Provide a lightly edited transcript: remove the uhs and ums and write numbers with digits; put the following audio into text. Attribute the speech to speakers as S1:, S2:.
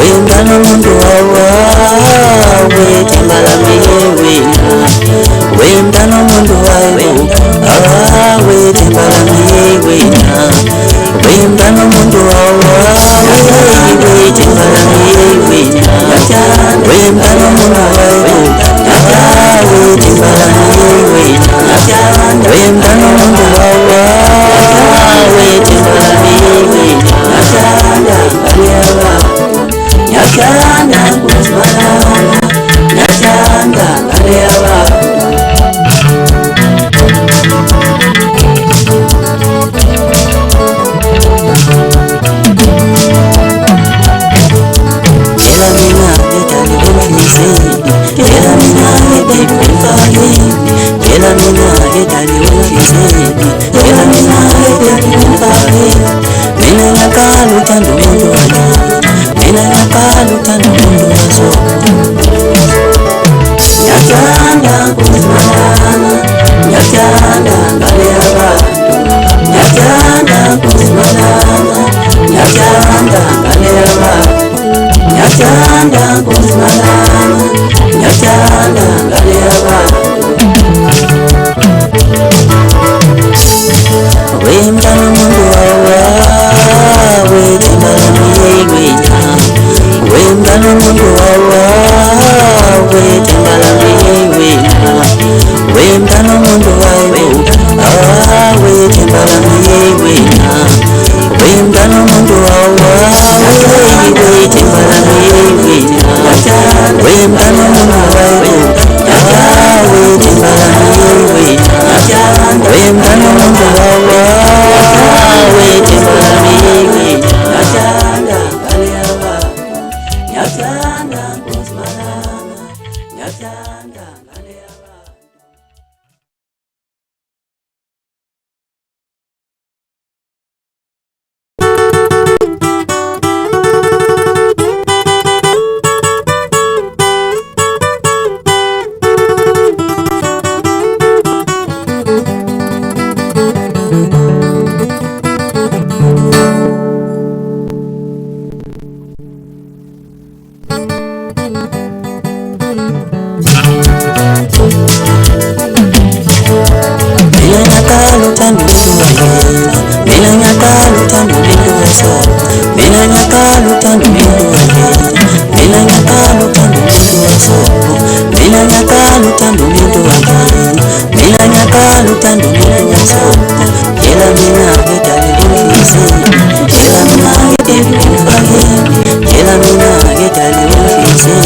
S1: wengano mundu wawa wetimbalami wina wengano mundu wawa wetimbalami wina wengano mundu wawa wetimbalami wina wengano mundu wawa wetimbalami wina wengano mundu wawa wetimbalami wina Nyakanda kuzmalana Nyakanda kalewa Kela mina itali wafise Kela mina itali wafise Kela mina itali wafise Kela mina itali wafise Mina nyakalu tando mundu wale Mina nyakalu tando mundu wazo Nyakanda kuzmalana Nyakanda ngalewa Nyakanda kuzmalana Nyakanda ngalewa Nyakanda kuzmalana Nyakanda ngalewa Wengano mundu wawa wetimbalami wina wengano mundu wawa wetimbalami wina wengano mundu wawa wetimbalami wina wengano mundu wawa wetimbalami wina wengano mundu wawa wetimbalami wina wengano mundu wawa wetimbalami wina Nyakanda kalewa Nyakanda kuzmalana Nyakanda kalewa Kela mina itali wafise